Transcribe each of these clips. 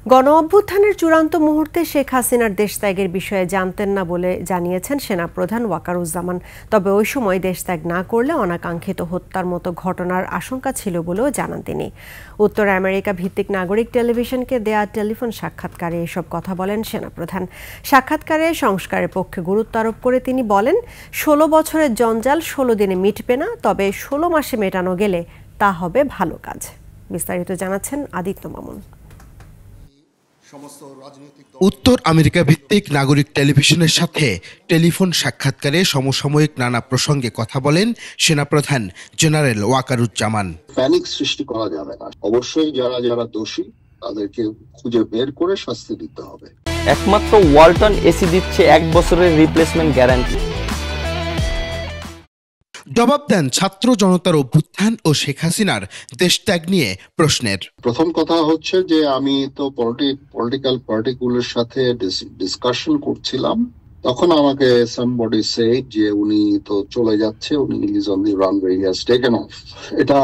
গণঅভ্যুত্থানের চূড়ান্ত মুহূর্তে শেখ হাসিনার দেশত্যাগের বিষয়ে জানতেন না বলে জানিয়েছেন সেনাপ্রধান ওয়াকারুজ্জামান। তবে ওই সময় দেশত্যাগ না করলে অনাকাঙ্ক্ষিত হত্যার মতো ঘটনার আশঙ্কা ছিল বলেও জানান তিনি। উত্তর আমেরিকা ভিত্তিক নাগরিক টেলিভিশনকে দেয়া টেলিফোন সাক্ষাৎকারে এসব কথা বলেন সেনাপ্রধান। সাক্ষাৎকারে সংস্কারের পক্ষে গুরুত্ব আরোপ করে তিনি বলেন, ১৬ বছরের জঞ্জাল ১৬ দিনে মিটবে না, তবে ১৬ মাসে মেটানো গেলে তা হবে ভালো কাজ। বিস্তারিত জানাচ্ছেন আদিত্য মামুন। উত্তর আমেরিকা ভিত্তিক নাগরিক টেলিভিশনের সাথে টেলিফোন সাক্ষাৎকারে সমসাময়িক নানা প্রসঙ্গে কথা বলেন সেনাপ্রধান জেনারেল ওয়াকারুজ্জামান। প্যানিক সৃষ্টি করা যাবে না, অবশ্যই যারা যারা দোষী তাদেরকে খুঁজে বের করে শাস্তি দিতে হবে। একমাত্র ওয়ালটন এসি দিচ্ছে 1 বছরের রিপ্লেসমেন্ট গ্যারান্টি। জবাব দেন ছাত্র জনতার অভ্যুত্থান ও শেখ হাসিনার দেশত্যাগ নিয়ে প্রশ্নের। প্রথম কথা হচ্ছে যে আমি তো পলিটিক্যাল পার্টিগুলোর সাথে ডিসকাশন করছিলাম, তখন আমাকে সামবডি সে যে উনি তো চলে যাচ্ছে, উনি is on the runway, he has taken off. এটা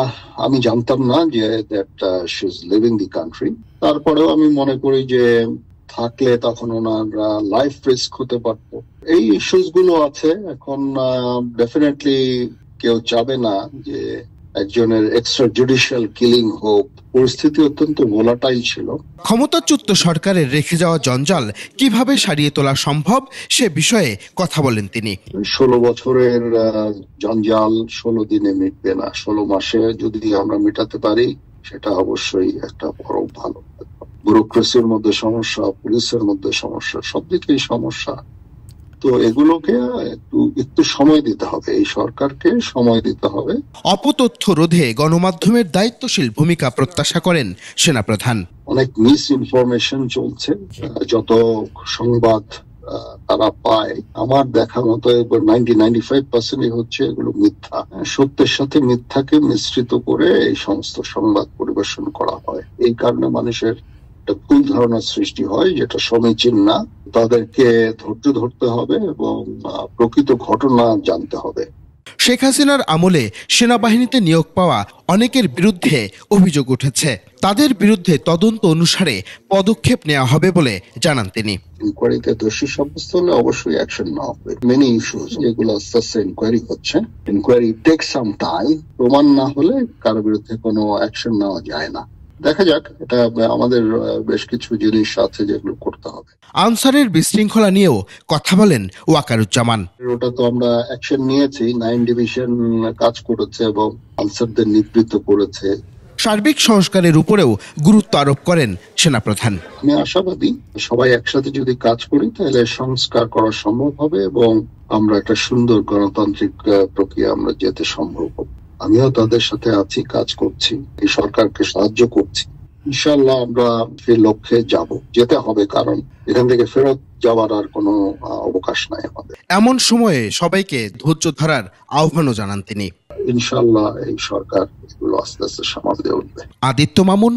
আমি জানতাম না যে that she is living the country. তারপরেও আমি মনে করি যে থাকলে তখন ওনার লাইফ রিস্ক হতে পারত। এই ইস্যুস গুলো আছে। এখন ডেফিনেটলি কেউ চাবে না যে একজনের এক্সট্রা জুডিশিয়াল কিলিং হোক। পরিস্থিতি অত্যন্ত ভোলাটাইল ছিল। ক্ষমতাচ্যুত সরকারের রেখে যাওয়া জঞ্জাল কিভাবে সারিয়ে তোলা সম্ভব সে বিষয়ে কথা বলেন তিনি। ১৬ বছরের জঞ্জাল ১৬ দিনে মিটবে না, ১৬ মাসে যদি আমরা মেটাতে পারি সেটা অবশ্যই একটা বড় ভালো। ব্যুরোক্রেসির মধ্যে সমস্যা, পুলিশের মধ্যে সমস্যা, সব দিকেই সমস্যা। তো এগুলোকে একটু সময় দিতে হবে, এই সরকারকে সময় দিতে হবে। অপতথ্য রোধে গণমাধ্যমের দায়িত্বশীল ভূমিকা প্রত্যাশা করেন সেনাপ্রধান। অনেক মিস ইনফরমেশন চলছে, যত সংবাদ তারা পায় আমার দেখা মতো 95% হচ্ছে এগুলো মিথ্যা। সত্যের সাথে মিথ্যাকে মিশ্রিত করে এই সমস্ত সংবাদ পরিবেশন করা হয়। এই কারণে মানুষের ভুল ধারণার সৃষ্টি হয়, যেটা সমীচীন না। তাদেরকে ধৈর্য ধরতে হবে এবং প্রকৃত ঘটনা জানতে হবে। শেখ হাসিনার আমলে সেনাবাহিনীতে নিয়োগ পাওয়া অনেকের বিরুদ্ধে অভিযোগ উঠেছে। তাদের বিরুদ্ধে তদন্ত অনুসারে পদক্ষেপ নেওয়া হবে বলে জানান তিনি। ইনকোয়ারিতে দোষী সাব্যস্ত হলে অবশ্যই অ্যাকশন নেওয়া হবে। মেনি ইস্যুস যেগুলো আস্তে আস্তে ইনকোয়ারি হচ্ছে, ইনকোয়ারি টেক সাম টাইম। প্রমাণ না হলে কারো বিরুদ্ধে কোনো অ্যাকশন নেওয়া যায় না। দেখা যাক, এটা আমাদের বেশ কিছু জিনিস আছে যেগুলো করতে হবে। আনসারের বিশৃঙ্খলা নিয়েও কথা বলেন ওয়াকারুজ্জামান। ওটা তো আমরা অ্যাকশন নিয়েছি, 9 ডিভিশন কাজ করেছে এবং আনসারদের নিবৃত্ত করেছে। সার্বিক সংস্কারের উপরেও গুরুত্ব আরোপ করেন সেনাপ্রধান। আমি আশাবাদী সবাই একসাথে যদি কাজ করি তাহলে সংস্কার করা সম্ভব হবে এবং আমরা একটা সুন্দর গণতান্ত্রিক প্রক্রিয়া আমরা যেতে সম্ভব হবে। আমিও তাদের সাথে আছি, কাজ করছি, এই সরকারকে সাহায্য করছি। ইনশাআল্লাহ আমরা সেই লক্ষ্যে যেতে হবে, কারণ এখান থেকে ফেরত যাওয়ার আর কোনো অবকাশ নাই আমাদের। এমন সময়ে সবাইকে ধৈর্য ধরার আহ্বানও জানান তিনি। ইনশাআল্লাহ এই সরকার এগুলো আস্তে আস্তে সামাল দিয়ে উঠবে। আদিত্য মামুন,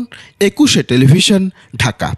21 টেলিভিশন, ঢাকা।